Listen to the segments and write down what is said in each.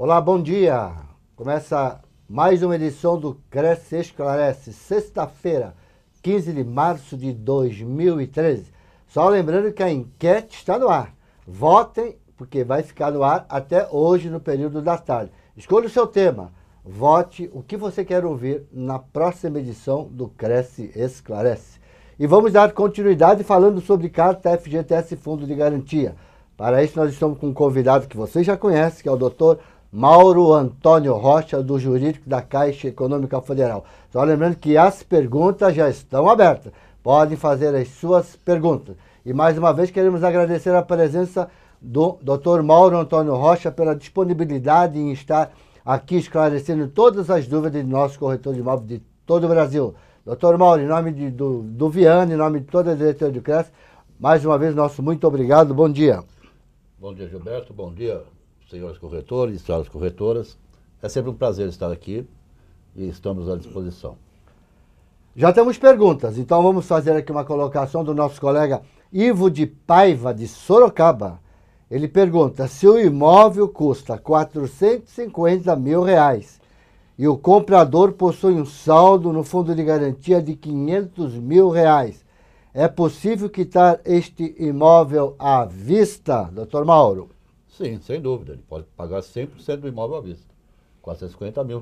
Olá, bom dia! Começa mais uma edição do Cresce Esclarece, sexta-feira, 15 de março de 2013. Só lembrando que a enquete está no ar. Votem, porque vai ficar no ar até hoje no período da tarde. Escolha o seu tema. Vote o que você quer ouvir na próxima edição do Cresce Esclarece. E vamos dar continuidade falando sobre carta FGTS Fundo de Garantia. Para isso nós estamos com um convidado que você já conhece, que é o Dr. Mauro Antônio Rocha, do Jurídico da Caixa Econômica Federal. Só lembrando que as perguntas já estão abertas. Podem fazer as suas perguntas. E mais uma vez queremos agradecer a presença do Dr. Mauro Antônio Rocha pela disponibilidade em estar aqui esclarecendo todas as dúvidas de nossos corretores de imóveis de todo o Brasil. Dr. Mauro, em nome do Viana, em nome de toda a diretoria do CRES, mais uma vez, nosso muito obrigado. Bom dia. Bom dia, Gilberto. Bom dia, senhores corretores e senhoras corretoras. É sempre um prazer estar aqui e estamos à disposição. Já temos perguntas, então vamos fazer aqui uma colocação do nosso colega Ivo de Paiva, de Sorocaba. Ele pergunta: se o imóvel custa R$450 mil e o comprador possui um saldo no fundo de garantia de R$500 mil, é possível quitar este imóvel à vista, Dr. Mauro? Sim, sem dúvida. Ele pode pagar 100% do imóvel à vista. R$450 mil.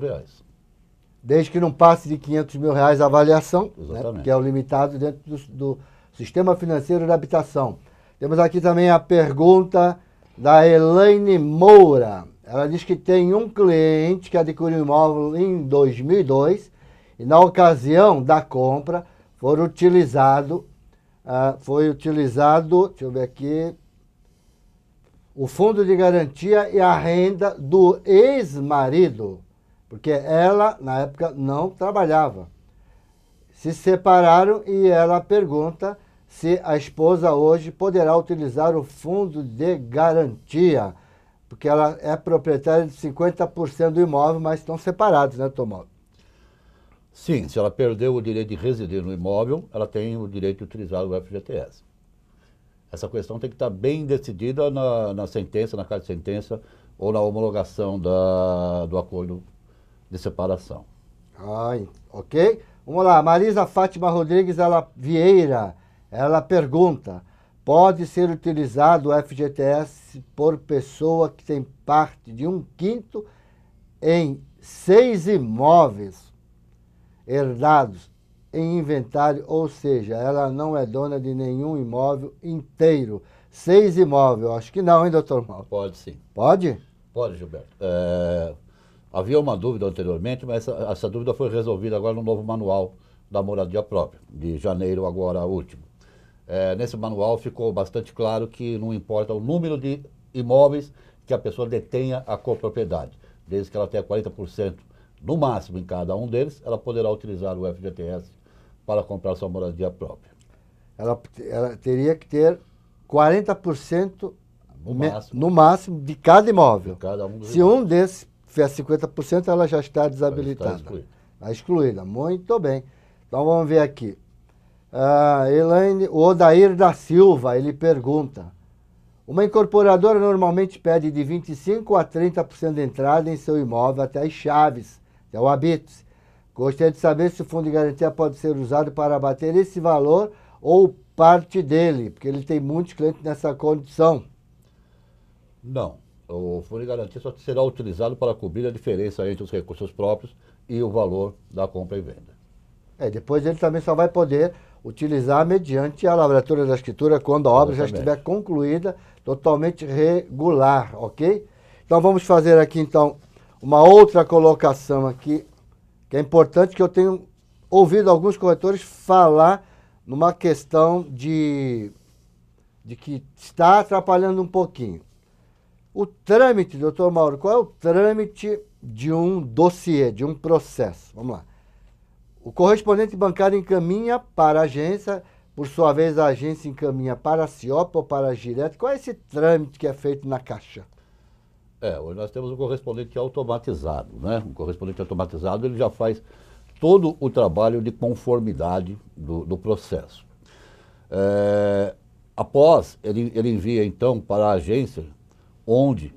Desde que não passe de R$500 mil a avaliação, né, que é o limitado dentro do Sistema Financeiro da Habitação. Temos aqui também a pergunta da Elaine Moura. Ela diz que tem um cliente que adquiriu um imóvel em 2002 e na ocasião da compra foi utilizado, deixa eu ver aqui, o fundo de garantia e a renda do ex-marido, porque ela, na época, não trabalhava. Se separaram e ela pergunta se a esposa hoje poderá utilizar o fundo de garantia, porque ela é proprietária de 50% do imóvel, mas estão separados, né, Tomás? Sim, se ela perdeu o direito de residir no imóvel, ela tem o direito de utilizar o FGTS. Essa questão tem que estar bem decidida na sentença, na carta de sentença ou na homologação do acordo de separação. Ok. Vamos lá, Marisa Fátima Rodrigues Vieira, ela pergunta: pode ser utilizado o FGTS por pessoa que tem parte de 1/5 em 6 imóveis herdados em inventário, ou seja, ela não é dona de nenhum imóvel inteiro. 6 imóveis, acho que não, hein, doutor Mauro? Pode sim. Pode? Pode, Gilberto. Havia uma dúvida anteriormente, mas essa dúvida foi resolvida agora no novo manual da moradia própria, de janeiro agora último. Nesse manual ficou bastante claro que não importa o número de imóveis que a pessoa detenha a copropriedade. Desde que ela tenha 40% no máximo em cada um deles, ela poderá utilizar o FGTS para comprar sua moradia própria. Ela teria que ter 40% no máximo de cada imóvel. De cada um dos Se imóveis. um desses tiver 50%, ela já está desabilitada. Está excluída. Muito bem. Então vamos ver aqui. Elaine, o Odair da Silva, ele pergunta: uma incorporadora normalmente pede de 25% a 30% de entrada em seu imóvel até as chaves, até o habites. Gostaria de saber se o fundo de garantia pode ser usado para abater esse valor ou parte dele, porque ele tem muitos clientes nessa condição. Não. O fundo de garantia só será utilizado para cobrir a diferença entre os recursos próprios e o valor da compra e venda. Depois ele também só vai poder utilizar mediante a lavratura da escritura quando a obra já estiver concluída, totalmente regular, ok? Então vamos fazer aqui então uma outra colocação aqui, que é importante, que eu tenho ouvido alguns corretores falar numa questão de que está atrapalhando um pouquinho. O trâmite, doutor Mauro, qual é o trâmite de um dossiê, de um processo? Vamos lá. O correspondente bancário encaminha para a agência, por sua vez a agência encaminha para a CIOP ou para a Girete. Qual é esse trâmite que é feito na Caixa? Hoje nós temos um correspondente automatizado, né? Um correspondente automatizado, ele já faz todo o trabalho de conformidade do processo. Após, ele envia então para a agência onde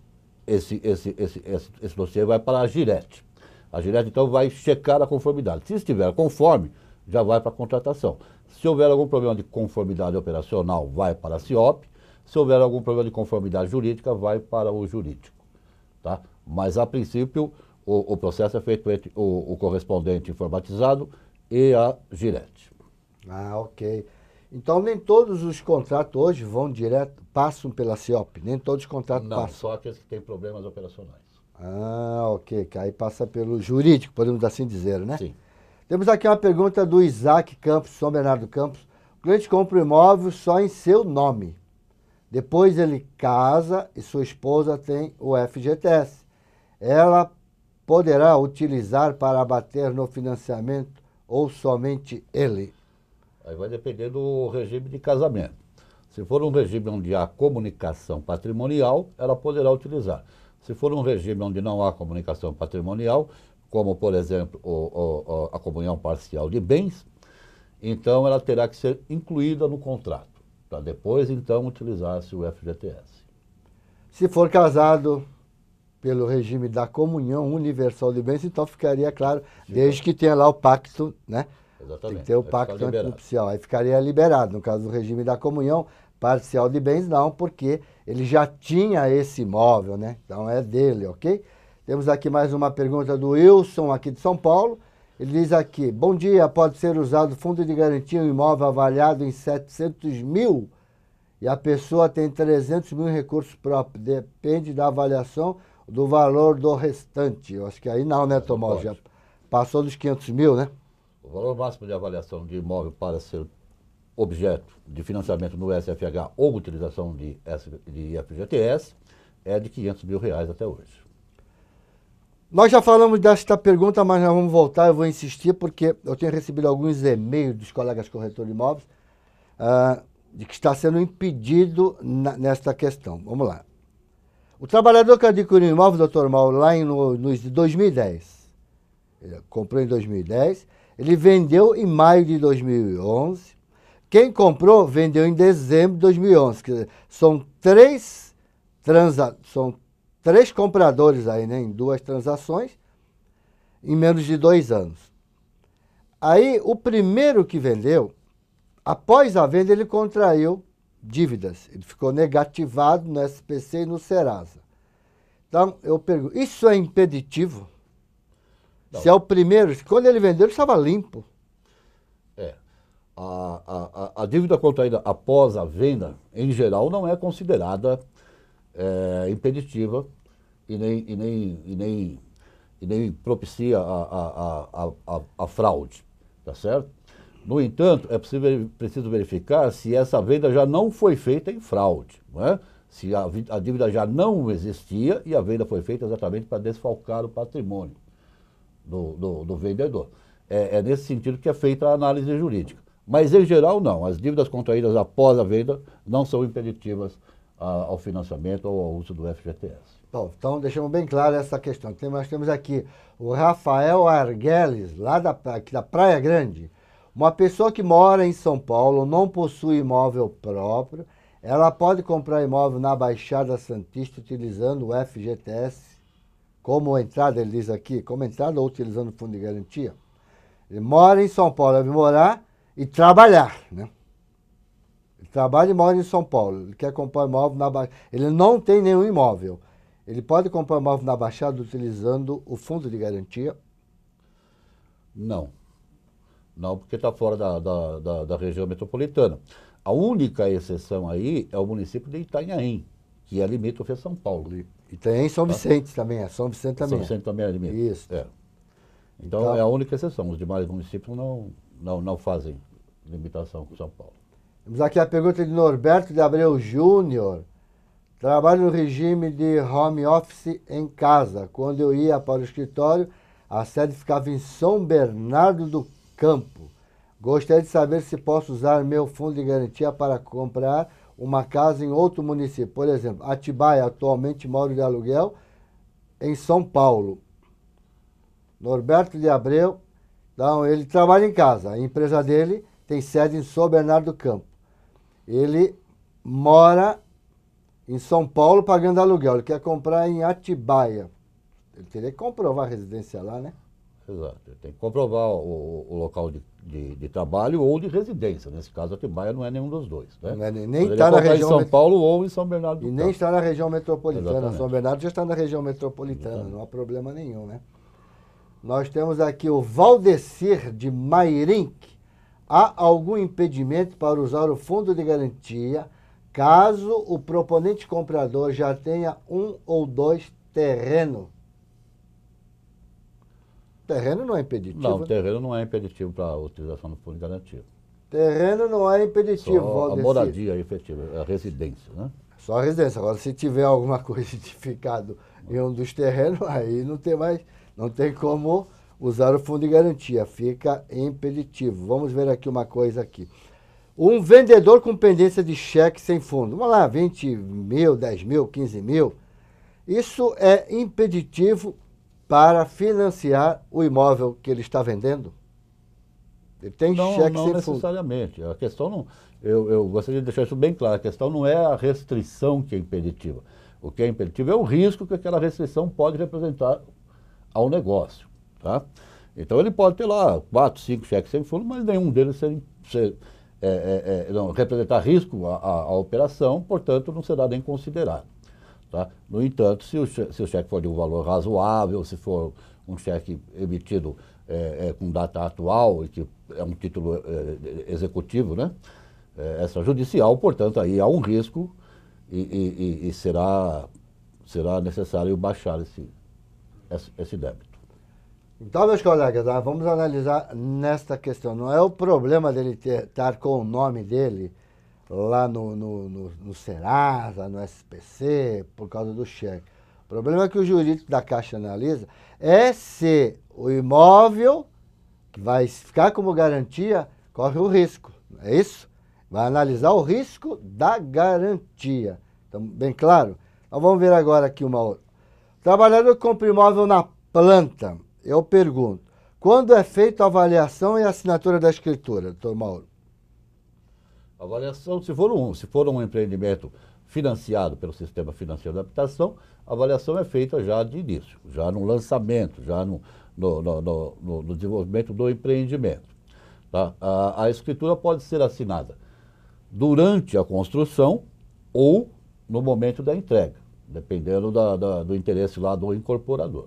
esse dossiê vai para a Girete. A Girete, então, vai checar a conformidade. Se estiver conforme, já vai para a contratação. Se houver algum problema de conformidade operacional, vai para a CIOP. Se houver algum problema de conformidade jurídica, vai para o jurídico. Tá? Mas, a princípio, o processo é feito entre o correspondente informatizado e a Girete. Ah, ok. Então, nem todos os contratos hoje vão direto, passam pela CIOP, nem todos os contratos Não, passam. só aqueles que têm problemas operacionais. Ah, ok, que aí passa pelo jurídico, podemos assim dizer, né? Sim. Temos aqui uma pergunta do Isaac Campos, São Bernardo Campos. O cliente compra o imóvel só em seu nome. Depois ele casa e sua esposa tem o FGTS. Ela poderá utilizar para abater no financiamento ou somente ele? Aí vai depender do regime de casamento. Se for um regime onde há comunicação patrimonial, ela poderá utilizar. Se for um regime onde não há comunicação patrimonial, como, por exemplo, a comunhão parcial de bens, então ela terá que ser incluída no contrato, para depois, então, utilizar-se o FGTS. Se for casado pelo regime da comunhão universal de bens, então ficaria claro, desde que tenha lá o pacto, né? Exatamente. Tem que ter o pacto antinupcial. Aí ficaria liberado. No caso do regime da comunhão parcial de bens, não, porque ele já tinha esse imóvel, né? Então é dele, ok? Temos aqui mais uma pergunta do Wilson, aqui de São Paulo. Ele diz aqui: bom dia, pode ser usado fundo de garantia um imóvel avaliado em 700 mil e a pessoa tem 300 mil em recursos próprios. Depende da avaliação do valor do restante. Eu acho que aí não, né, Tomás? Já passou dos 500 mil, né? O valor máximo de avaliação de imóvel para ser objeto de financiamento no SFH ou utilização de FGTS é de R$500 mil até hoje. Nós já falamos desta pergunta, mas nós vamos voltar, eu vou insistir, porque eu tenho recebido alguns e-mails dos colegas corretores de imóveis de que está sendo impedido nesta questão. Vamos lá. O trabalhador que adquiriu um imóvel, doutor Mauro, lá no 2010, ele comprou em 2010, ele vendeu em maio de 2011, quem comprou vendeu em dezembro de 2011, quer dizer, são três compradores aí, né, em duas transações, em menos de 2 anos. Aí, o primeiro que vendeu, após a venda, ele contraiu dívidas. Ele ficou negativado no SPC e no Serasa. Então, eu pergunto, isso é impeditivo? Não. Se é o primeiro, quando ele vendeu, ele estava limpo. A dívida contraída após a venda, em geral, não é considerada impeditiva e nem propicia a fraude, tá certo? No entanto, é preciso verificar se essa venda já não foi feita em fraude, não é? Se a dívida já não existia e a venda foi feita exatamente para desfalcar o patrimônio do vendedor. É nesse sentido que é feita a análise jurídica. Mas, em geral, não. As dívidas contraídas após a venda não são impeditivas ao financiamento ou ao uso do FGTS. Bom, então deixamos bem claro essa questão. Nós temos aqui o Rafael Arguelles, lá aqui da Praia Grande. Uma pessoa que mora em São Paulo, não possui imóvel próprio, ela pode comprar imóvel na Baixada Santista utilizando o FGTS como entrada, ele diz aqui, como entrada ou utilizando o fundo de garantia. Ele mora em São Paulo, deve morar e trabalhar, né? Ele trabalha e mora em São Paulo, ele quer comprar imóvel na Baixada, ele não tem nenhum imóvel. Ele pode comprar imóvel na Baixada utilizando o fundo de garantia? Não. Não, porque está fora da região metropolitana. A única exceção aí é o município de Itanhaém, que é limítrofe a São Paulo. Itanhaém e São Vicente também é. São Vicente também São Vicente também é limítrofe. Isso. É. Então é a única exceção. Os demais municípios não fazem limitação com São Paulo. Temos aqui a pergunta de Norberto de Abreu Júnior. Trabalho no regime de home office em casa. Quando eu ia para o escritório, a sede ficava em São Bernardo do Campo. Gostaria de saber se posso usar meu fundo de garantia para comprar uma casa em outro município. Por exemplo, Atibaia, atualmente moro de aluguel em São Paulo. Norberto de Abreu, então ele trabalha em casa. A empresa dele tem sede em São Bernardo do Campo. Ele mora em São Paulo pagando aluguel. Ele quer comprar em Atibaia. Ele teria que comprovar a residência lá, né? Exato. Ele tem que comprovar o local de trabalho ou de residência. Nesse caso, Atibaia não é nenhum dos dois. Né? Não é, nem Poderia está na comprar região em São Paulo ou em São Bernardo do e Campo. nem está na região metropolitana. Exatamente. São Bernardo já está na região metropolitana, Exatamente. não há problema nenhum, né? Nós temos aqui o Valdecir de Mairink. Há algum impedimento para usar o fundo de garantia caso o proponente comprador já tenha 1 ou 2 terrenos? Terreno não é impeditivo. Não, o né? terreno não é impeditivo para a utilização do fundo de garantia. Terreno não é impeditivo, Só a Valdecir. moradia efetiva, a residência, né? Só a residência. Agora, se tiver alguma coisa edificado em um dos terrenos, aí não tem como usar o fundo de garantia. Fica impeditivo. Vamos ver aqui uma coisa aqui. Um vendedor com pendência de cheque sem fundo. Vamos lá, 20 mil, 10 mil, 15 mil. Isso é impeditivo para financiar o imóvel que ele está vendendo? Ele tem cheque Não sem fundo. necessariamente. A questão não. Eu gostaria de deixar isso bem claro. A questão não é a restrição que é impeditiva. O que é impeditivo é o risco que aquela restrição pode representar ao negócio. Tá? Então ele pode ter lá 4, 5 cheques sem fundo, mas nenhum deles não representar risco à operação, portanto não será nem considerado. Tá? No entanto, se o cheque for de um valor razoável, se for um cheque emitido com data atual, e que é um título executivo, né? Extrajudicial, portanto, aí há um risco e será necessário baixar esse débito. Então, meus colegas, vamos analisar nesta questão. Não é o problema dele estar com o nome dele lá no Serasa, no SPC, por causa do cheque. O problema que o jurídico da Caixa analisa é se o imóvel que vai ficar como garantia corre o risco. É isso? Vai analisar o risco da garantia. Então, bem claro? Então, vamos ver agora aqui uma outra. O trabalhador compra imóvel na planta. Eu pergunto, quando é feita a avaliação e a assinatura da escritura, doutor Mauro? Avaliação, se for um empreendimento financiado pelo sistema financeiro da habitação, a avaliação é feita já de início, já no lançamento, já no desenvolvimento do empreendimento. Tá? A escritura pode ser assinada durante a construção ou no momento da entrega, dependendo do interesse lá do incorporador.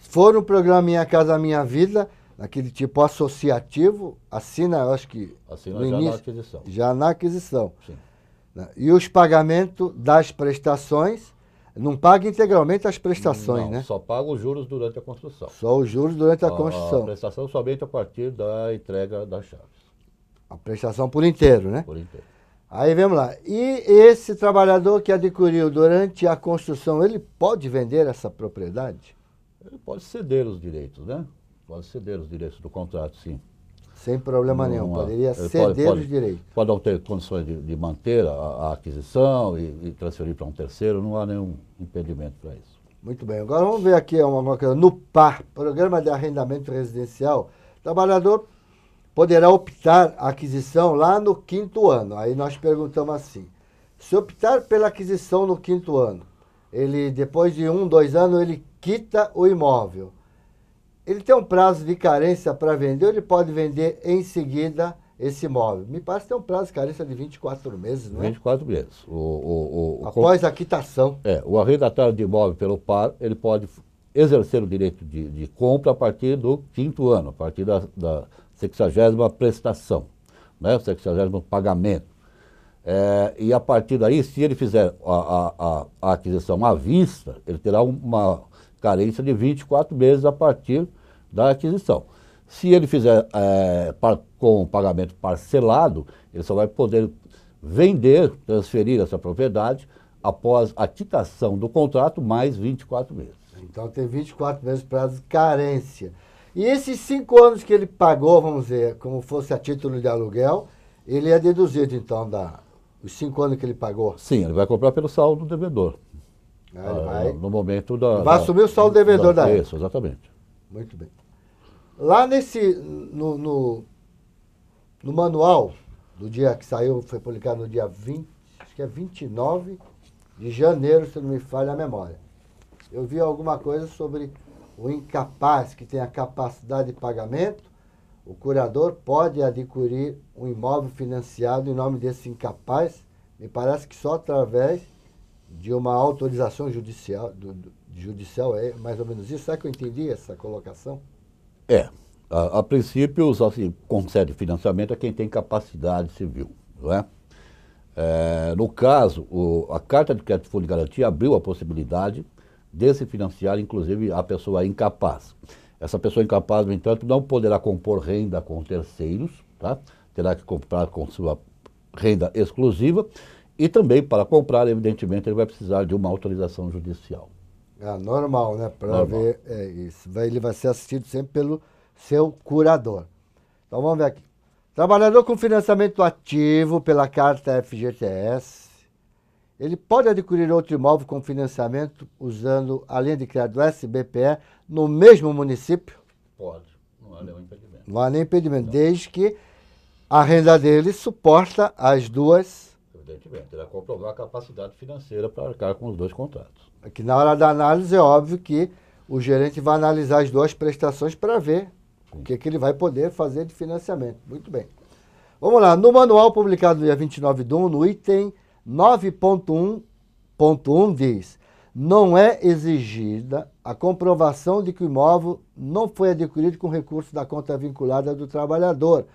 Se for um programa Minha Casa Minha Vida, naquele tipo associativo, assina, eu acho que Assina no já início, na aquisição. já na aquisição. Sim. E os pagamentos das prestações, não paga integralmente as prestações, Não, né? só paga os juros durante a construção. Só os juros durante a A construção. prestação somente a partir da entrega das chaves, A prestação por inteiro, né? por inteiro. Aí vamos lá. E esse trabalhador que adquiriu durante a construção, ele pode vender essa propriedade? Ele pode ceder os direitos, né? Pode ceder os direitos do contrato, sim. Sem problema nenhum. Poderia ceder os direitos. Pode não ter condições de manter a aquisição e transferir para um terceiro, não há nenhum impedimento para isso. Muito bem. Agora vamos ver aqui uma coisa. No PAR, Programa de Arrendamento Residencial, o trabalhador poderá optar a aquisição lá no 5º ano. Aí nós perguntamos assim, se optar pela aquisição no 5º ano, ele depois de 1, 2 anos, ele quita o imóvel. Ele tem um prazo de carência para vender ou ele pode vender em seguida esse imóvel? Me parece que tem um prazo de carência de 24 meses, não é? 24 meses. Após a quitação. O arrendatário de imóvel pelo PAR, ele pode exercer o direito de compra a partir do 5º ano, a partir da 60ª prestação, né? O 60º pagamento. E a partir daí, se ele fizer a aquisição à vista, ele terá uma carência de 24 meses a partir da aquisição. Se ele fizer com pagamento parcelado, ele só vai poder vender, transferir essa propriedade após a quitação do contrato mais 24 meses. Então tem 24 meses de prazo de carência. E esses 5 anos que ele pagou, vamos dizer, como fosse a título de aluguel, ele é deduzido então os 5 anos que ele pagou? Sim, ele vai comprar pelo saldo do devedor. No momento vai assumir o saldo devedor da época. Isso, exatamente. Muito bem. Lá no manual do dia que saiu, foi publicado no dia 20, acho que é 29 de janeiro, se não me falha a memória. Eu vi alguma coisa sobre o incapaz que tem a capacidade de pagamento. O curador pode adquirir um imóvel financiado em nome desse incapaz. Me parece que só através de uma autorização judicial, judicial é mais ou menos isso. Será que eu entendi essa colocação? A princípio, só se concede financiamento a quem tem capacidade civil, não é? No caso, a Carta de Crédito Fundo de Garantia abriu a possibilidade de se financiar, inclusive, a pessoa incapaz. Essa pessoa incapaz, no entanto, não poderá compor renda com terceiros, tá? Terá que comprar com sua renda exclusiva e também, para comprar, evidentemente, ele vai precisar de uma autorização judicial. Normal, né? Para ver isso. Ele vai ser assistido sempre pelo seu curador. Então vamos ver aqui. Trabalhador com financiamento ativo pela Carta FGTS, ele pode adquirir outro imóvel com financiamento usando a linha de crédito SBPE no mesmo município? Pode, não há nenhum impedimento. Não há nem impedimento, desde que a renda dele suporta as duas. Evidentemente, terá que comprovar a capacidade financeira para arcar com os dois contratos. Aqui na hora da análise é óbvio que o gerente vai analisar as duas prestações para ver o que ele vai poder fazer de financiamento. Muito bem. Vamos lá. No manual publicado no dia 29 de 1, no item 9.1.1 diz: não é exigida a comprovação de que o imóvel não foi adquirido com recurso da conta vinculada do trabalhador,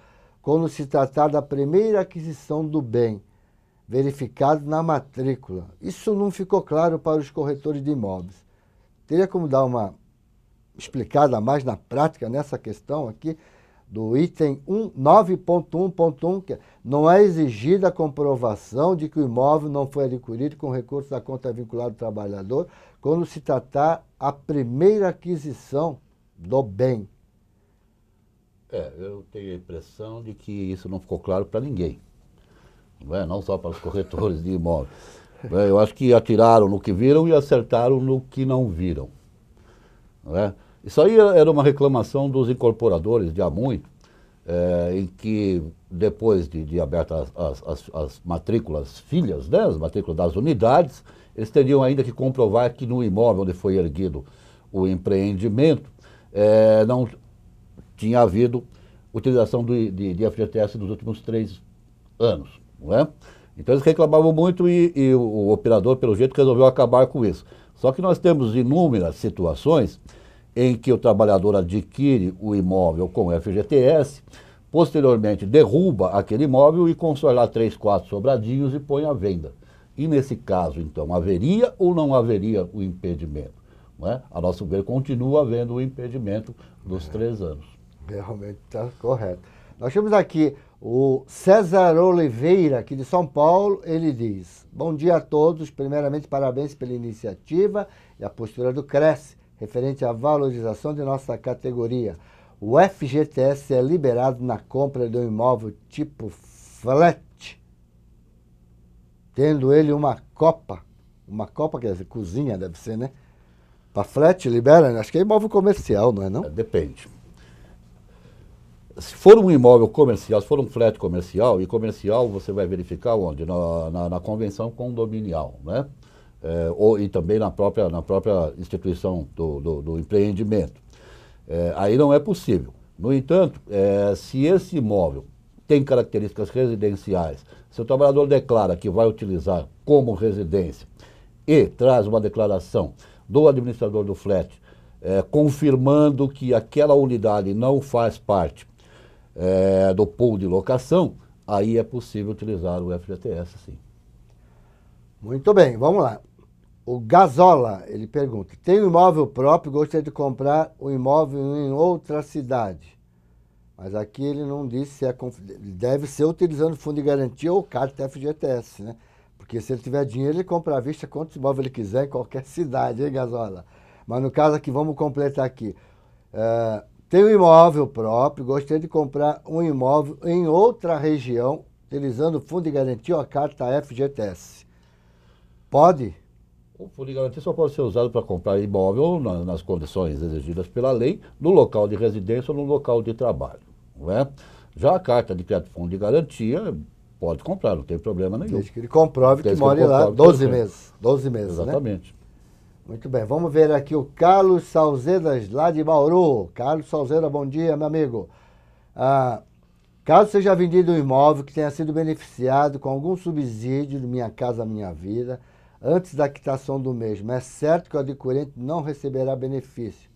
quando se tratar da primeira aquisição do bem, verificado na matrícula. Isso não ficou claro para os corretores de imóveis. Teria como dar uma explicada mais na prática nessa questão aqui, do item 9.1.1, que não é exigida a comprovação de que o imóvel não foi adquirido com recurso da conta vinculada do trabalhador, quando se tratar a primeira aquisição do bem. Eu tenho a impressão de que isso não ficou claro para ninguém. Não só para os corretores de imóveis. Eu acho que atiraram no que viram e acertaram no que não viram. Isso aí era uma reclamação dos incorporadores de há muito, em que depois de abertas as matrículas filhas, né, as matrículas das unidades, eles teriam ainda que comprovar que no imóvel onde foi erguido o empreendimento não tinha havido utilização de FGTS nos últimos 3 anos. Não é? Então eles reclamavam muito e o operador, pelo jeito, resolveu acabar com isso. Só que nós temos inúmeras situações em que o trabalhador adquire o imóvel com FGTS, posteriormente derruba aquele imóvel e constrói lá 3, 4 sobradinhos e põe à venda. E nesse caso, então, haveria ou não haveria o impedimento? Não é? A nosso ver, continua havendo o impedimento dos 3 anos. Realmente está correto. Nós temos aqui o César Oliveira, aqui de São Paulo. Ele diz: bom dia a todos, primeiramente parabéns pela iniciativa e a postura do Cresce, referente à valorização de nossa categoria. O FGTS é liberado na compra de um imóvel tipo flat, tendo ele uma copa, quer dizer, cozinha deve ser, né? Para flat libera, acho que é imóvel comercial, não é não? Depende. Se for um imóvel comercial, se for um flat comercial, e comercial você vai verificar onde? Na convenção condominial, né? E também na própria instituição do empreendimento. Aí não é possível. No entanto, se esse imóvel tem características residenciais, se o trabalhador declara que vai utilizar como residência e traz uma declaração do administrador do flat, confirmando que aquela unidade não faz parte do pool de locação, aí é possível utilizar o FGTS, sim. Muito bem, vamos lá. O Gazola, ele pergunta: tem um imóvel próprio, gostaria de comprar um imóvel em outra cidade. Mas aqui ele não disse se deve ser utilizando fundo de garantia ou carta FGTS, né? Porque se ele tiver dinheiro, ele compra à vista quantos imóveis ele quiser em qualquer cidade, hein, Gazola? Mas no caso aqui, vamos completar aqui. Tem um imóvel próprio, gostaria de comprar um imóvel em outra região, utilizando fundo de garantia ou a carta FGTS. Pode? O fundo de garantia só pode ser usado para comprar imóvel nas condições exigidas pela lei, no local de residência ou no local de trabalho. Não é? Já a carta de crédito fundo de garantia Pode comprar, não tem problema nenhum. Desde que ele comprove que Desde que mora ele lá comprove 12 que ele meses. 12 meses, né? Exatamente. Muito bem, vamos ver aqui o Carlos Salzedas, lá de Bauru. Carlos Salzeda, bom dia, meu amigo. Caso seja vendido um imóvel que tenha sido beneficiado com algum subsídio de Minha Casa Minha Vida, antes da quitação do mesmo, é certo que o adquirente não receberá benefício.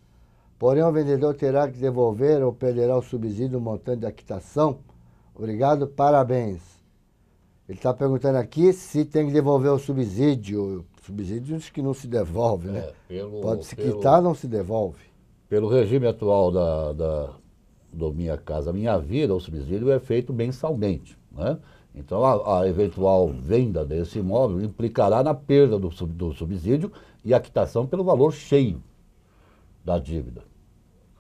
Porém, o vendedor terá que devolver ou perderá o subsídio no montante da quitação? Obrigado, parabéns. Ele está perguntando aqui se tem que devolver o subsídio. Subsídios que não se devolve, né? Pode se quitar, não se devolve. Pelo regime atual do Minha Casa Minha Vida, o subsídio é feito mensalmente, né? Então, a eventual venda desse imóvel implicará na perda do subsídio e a quitação pelo valor cheio da dívida.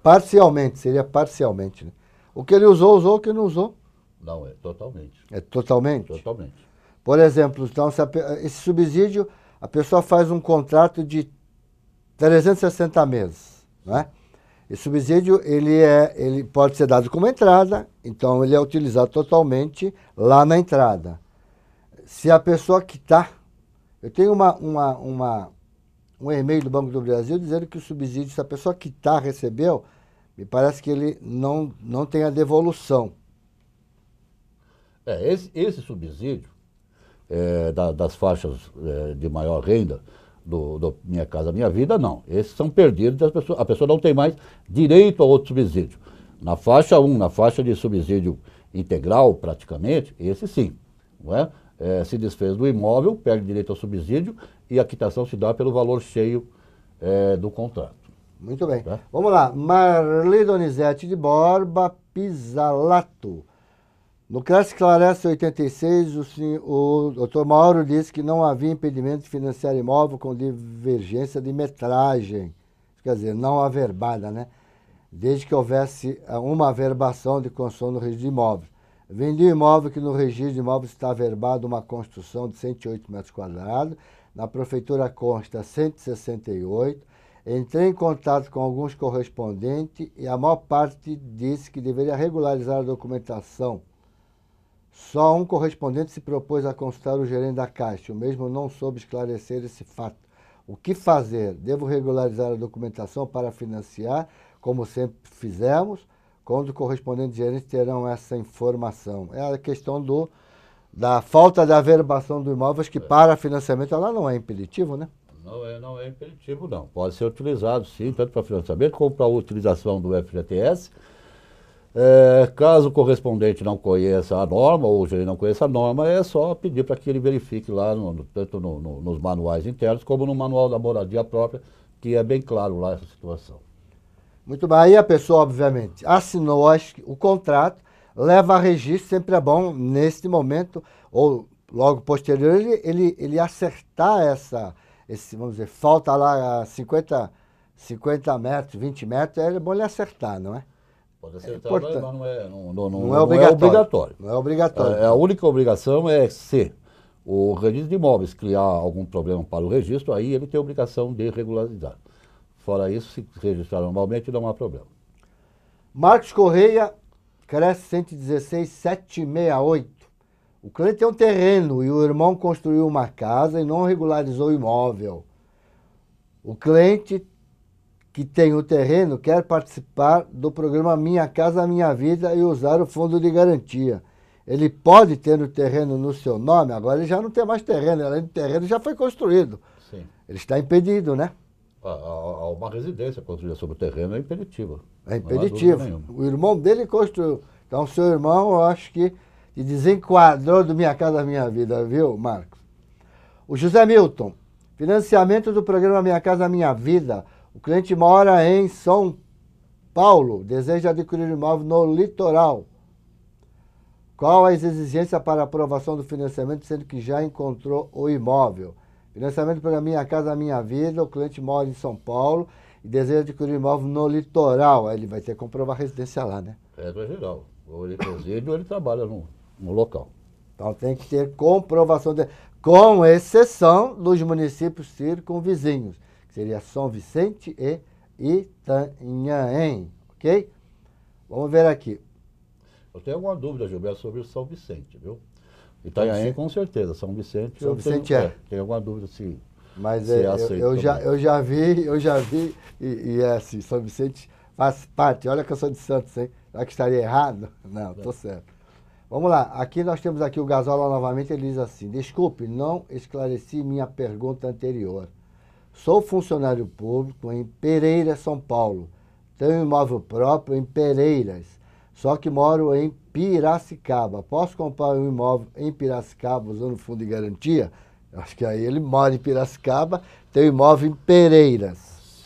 Parcialmente, seria parcialmente, né? O que ele usou, o que não usou. Não, é totalmente. É totalmente? Totalmente. Por exemplo, então, esse subsídio, a pessoa faz um contrato de 360 meses, né? Esse subsídio, ele pode ser dado como entrada, então ele é utilizado totalmente lá na entrada. Se a pessoa quitar, eu tenho um e-mail do Banco do Brasil dizendo que o subsídio, se a pessoa quitar, recebeu, me parece que ele não tem a devolução. Esse subsídio das faixas de maior renda do Minha Casa Minha Vida, não. Esses são perdidos, a pessoa não tem mais direito a outro subsídio. Na faixa 1, na faixa de subsídio integral, praticamente, esse sim. Não é? Se desfez do imóvel, perde direito ao subsídio e a quitação se dá pelo valor cheio do contrato. Muito bem. Tá? Vamos lá. Marli Donizete de Borba Pisalato. No CRES Esclarece 86, o doutor Mauro disse que não havia impedimento de financiar imóvel com divergência de metragem. Quer dizer, não averbada, né? Desde que houvesse uma averbação de construção no registro de imóveis. Vendi um imóvel que no registro de imóveis está averbado uma construção de 108 metros quadrados. Na prefeitura consta 168. Entrei em contato com alguns correspondentes e a maior parte disse que deveria regularizar a documentação. Só um correspondente se propôs a consultar o gerente da Caixa. O mesmo não soube esclarecer esse fato. O que fazer? Devo regularizar a documentação para financiar, como sempre fizemos? Quando o correspondente gerente terão essa informação? É a questão da falta de averbação do imóvel, que para financiamento ela não é impeditivo, né? Não é impeditivo, não. Pode ser utilizado, sim, tanto para financiamento como para a utilização do FGTS. Caso o correspondente não conheça a norma, ou o gerente não conheça a norma, é só pedir para que ele verifique lá, tanto nos manuais internos, como no manual da moradia própria, que é bem claro lá essa situação. Muito bem. Aí a pessoa, obviamente, assinou o contrato, leva a registro, sempre é bom, neste momento, ou logo posterior, ele acertar vamos dizer, falta lá 50 metros, 20 metros, é bom ele acertar, não é? Pode acertar, mas não é obrigatório. Não é obrigatório. A única obrigação é se o registro de imóveis criar algum problema para o registro, aí ele tem a obrigação de regularizar. Fora isso, se registrar normalmente, não há problema. Marcos Correia, CRES 116-768. O cliente tem um terreno e o irmão construiu uma casa e não regularizou o imóvel. O cliente que tem o terreno quer participar do programa Minha Casa Minha Vida e usar o fundo de garantia. Ele pode ter o terreno no seu nome, agora ele já não tem mais terreno, além do terreno já foi construído. Sim. Ele está impedido, né? Uma residência construída sobre o terreno é impeditiva. É impeditivo. O irmão dele construiu. Então, seu irmão, eu acho que desenquadrou do Minha Casa Minha Vida, viu, Marcos? O José Milton, financiamento do programa Minha Casa Minha Vida. O cliente mora em São Paulo, deseja adquirir imóvel no litoral. Qual as exigências para aprovação do financiamento, sendo que já encontrou o imóvel? Financiamento do programa Minha Casa Minha Vida. O cliente mora em São Paulo e deseja adquirir imóvel no litoral. Aí ele vai ter que comprovar a residência lá, né? Regra geral. Ou ele reside ou ele trabalha no local. Então tem que ter comprovação, com exceção dos municípios circunvizinhos, que seria São Vicente e Itanhaém, ok? Vamos ver aqui. Eu tenho alguma dúvida, Gilberto, sobre o São Vicente, viu? Itanhaém, com certeza. São Vicente, São Vicente é. Tenho alguma dúvida se... Mas se aceito eu já vi, e é assim, São Vicente faz parte. Olha que eu sou de Santos, hein? Será que estaria errado? Não, tô certo. Vamos lá, aqui nós temos aqui o Gasola novamente, ele diz assim: desculpe, não esclareci minha pergunta anterior. Sou funcionário público em Pereira, São Paulo. Tenho imóvel próprio em Pereiras, só que moro em Piracicaba. Posso comprar um imóvel em Piracicaba usando fundo de garantia? Acho que aí ele mora em Piracicaba, tem um imóvel em Pereiras.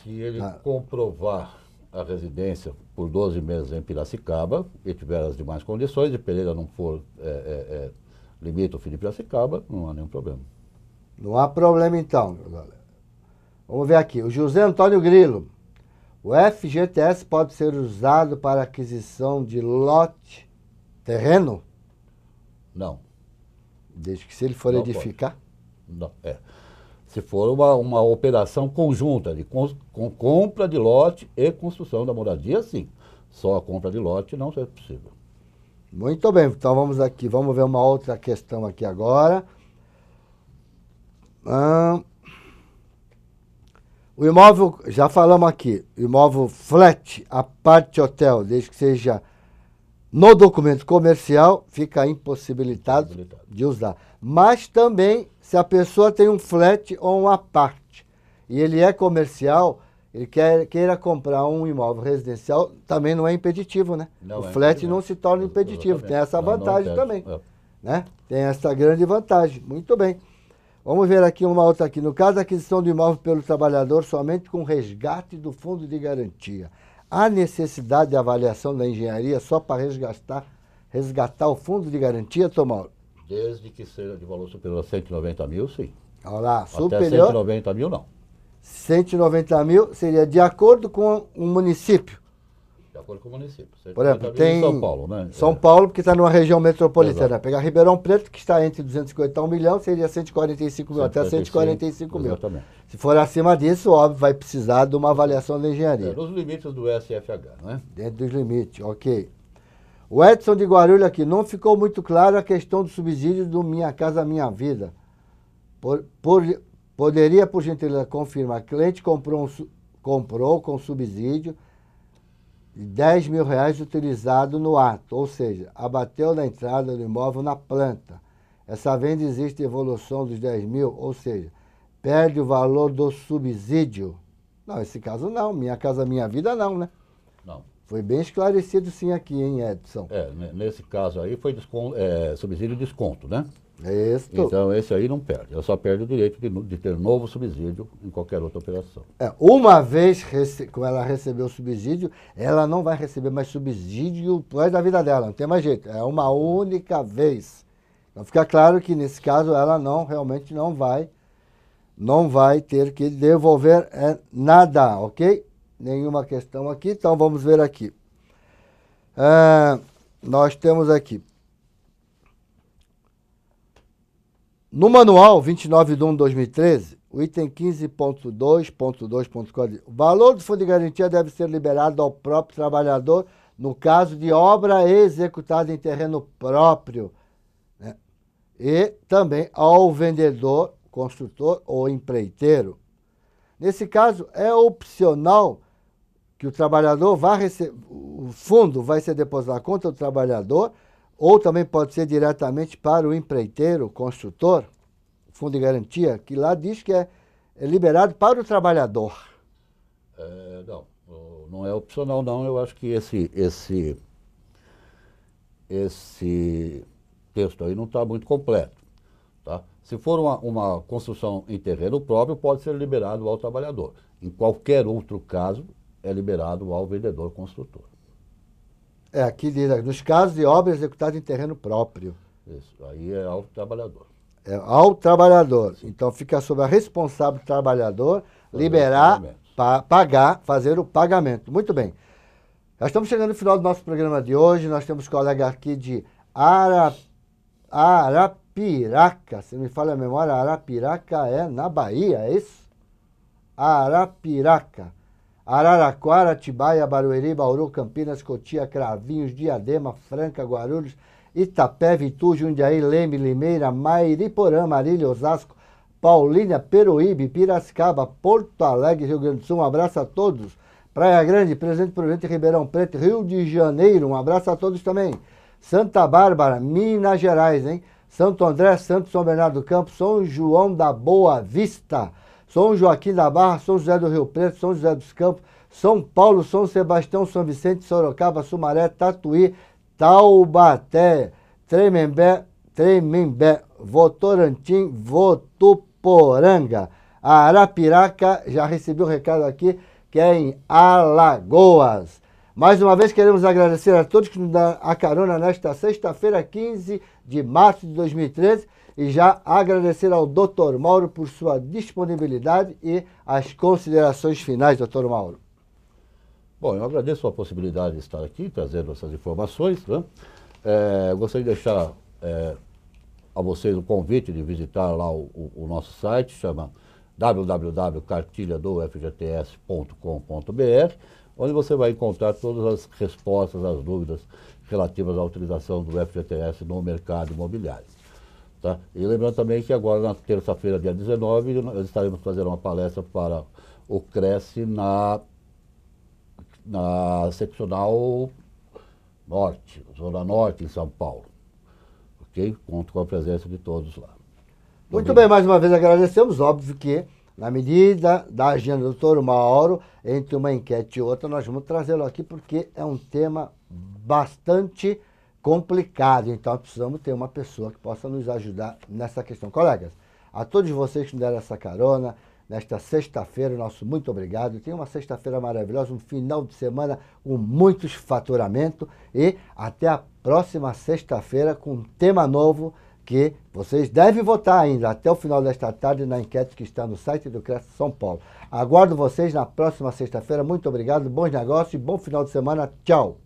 Se ele comprovar a residência por 12 meses em Piracicaba e tiver as demais condições, e Pereira não for limítrofe de Piracicaba, não há nenhum problema. Não há problema então, galera. Vamos ver aqui. O José Antônio Grilo. O FGTS pode ser usado para aquisição de lote, terreno? Não. Desde que se ele for Não edificar? Pode. Não, se for uma operação conjunta de com compra de lote e construção da moradia, sim. Só a compra de lote não é possível. Muito bem, então vamos aqui, vamos ver uma outra questão aqui agora. O imóvel, já falamos aqui, o imóvel flat, a parte hotel, desde que seja no documento comercial, fica impossibilitado de usar. Mas também, se a pessoa tem um flat ou uma parte, e ele é comercial, ele queira comprar um imóvel residencial, também não é impeditivo, né? Não o flat não se torna impeditivo, tem essa vantagem também. Né? Tem essa grande vantagem. Muito bem. Vamos ver aqui uma outra aqui. No caso da aquisição do imóvel pelo trabalhador, somente com resgate do fundo de garantia. Há necessidade de avaliação da engenharia só para resgatar o fundo de garantia, Tomauro? Desde que seja de valor superior a 190 mil, sim. Olha lá, superior. Até 190 mil, não. 190 mil seria de acordo com o município. De acordo com o município. Por exemplo, tem São Paulo, né? São Paulo, porque está numa região metropolitana. Exato. Pegar Ribeirão Preto, que está entre 250 e 1 milhão, seria 145 mil, até 145 mil. Exatamente. Se for acima disso, óbvio, vai precisar de uma avaliação da engenharia. Nos limites do SFH, né? Dentro dos limites, ok. O Edson de Guarulhos aqui, não ficou muito claro a questão do subsídio do Minha Casa Minha Vida. Poderia, por gentileza, confirmar? Cliente comprou com subsídio de 10 mil reais utilizado no ato, ou seja, abateu na entrada do imóvel na planta. Essa venda existe evolução dos 10 mil, ou seja, perde o valor do subsídio. Não, esse caso não, Minha Casa Minha Vida não, né? Não. Foi bem esclarecido sim aqui, hein, Edson? Nesse caso aí foi subsídio de desconto, né? É isso. Então esse aí não perde. Ela só perde o direito de ter novo subsídio em qualquer outra operação. Uma vez que ela recebeu o subsídio, ela não vai receber mais subsídio pro resto da vida dela, não tem mais jeito. É uma única vez. Então fica claro que nesse caso ela realmente não vai ter que devolver nada, ok? Nenhuma questão aqui, então vamos ver aqui. Nós temos aqui. No manual 29 de 1 de 2013, o item 15.2.2.4, o valor do fundo de garantia deve ser liberado ao próprio trabalhador no caso de obra executada em terreno próprio, né? E também ao vendedor, construtor ou empreiteiro. Nesse caso, é opcional que o trabalhador vá receber, o fundo vai ser depositado na conta do trabalhador, ou também pode ser diretamente para o empreiteiro, construtor, fundo de garantia, que lá diz que é liberado para o trabalhador. Não é opcional não, eu acho que esse texto aí não está muito completo. Tá? Se for uma construção em terreno próprio, pode ser liberado ao trabalhador. Em qualquer outro caso, é liberado ao vendedor construtor. Aqui diz, nos casos de obra executada em terreno próprio. Isso, aí é ao trabalhador. É ao trabalhador. Sim. Então fica sob a responsabilidade do trabalhador liberar, pagar, fazer o pagamento. Muito bem. Nós estamos chegando no final do nosso programa de hoje. Nós temos colega aqui de Arapiraca. Se me falha a memória, Arapiraca é na Bahia, é isso? Arapiraca. Araraquara, Atibaia, Barueri, Bauru, Campinas, Cotia, Cravinhos, Diadema, Franca, Guarulhos Itapé, Itu, Jundiaí, Leme, Limeira, Mairiporã, Marília, Osasco, Paulínia, Peruíbe, Piracicaba, Porto Alegre, Rio Grande do Sul. Um abraço a todos. Praia Grande, Presidente Prudente, Ribeirão Preto, Rio de Janeiro. Um abraço a todos também. Santa Bárbara, Minas Gerais, hein? Santo André, Santo São Bernardo do Campo, São João da Boa Vista, São Joaquim da Barra, São José do Rio Preto, São José dos Campos, São Paulo, São Sebastião, São Vicente, Sorocaba, Sumaré, Tatuí, Taubaté, Tremembé, Votorantim, Votuporanga, Arapiraca. Já recebi o recado aqui, que é em Alagoas. Mais uma vez queremos agradecer a todos que nos dão a carona nesta sexta-feira, 15 de março de 2013, e já agradecer ao Dr. Mauro por sua disponibilidade e as considerações finais, Dr. Mauro. Bom, eu agradeço a possibilidade de estar aqui trazendo essas informações, né? Gostaria de deixar a vocês o convite de visitar lá o nosso site, chama www.cartilhadofgts.com.br, onde você vai encontrar todas as respostas às dúvidas relativas à utilização do FGTS no mercado imobiliário. Tá? E lembrando também que agora, na terça-feira, dia 19, nós estaremos fazendo uma palestra para o Cresce na seccional norte, zona norte em São Paulo. Ok? Conto com a presença de todos lá. Muito bem, mais uma vez agradecemos. Óbvio que, na medida da agenda do Dr. Mauro, entre uma enquete e outra, nós vamos trazê-lo aqui porque é um tema bastante complicado. Então, precisamos ter uma pessoa que possa nos ajudar nessa questão. Colegas, a todos vocês que nos deram essa carona, nesta sexta-feira, nosso muito obrigado. Tenha uma sexta-feira maravilhosa, um final de semana com muitos faturamento e até a próxima sexta-feira com um tema novo que vocês devem votar ainda até o final desta tarde na enquete que está no site do Cresce São Paulo. Aguardo vocês na próxima sexta-feira. Muito obrigado, bons negócios e bom final de semana. Tchau!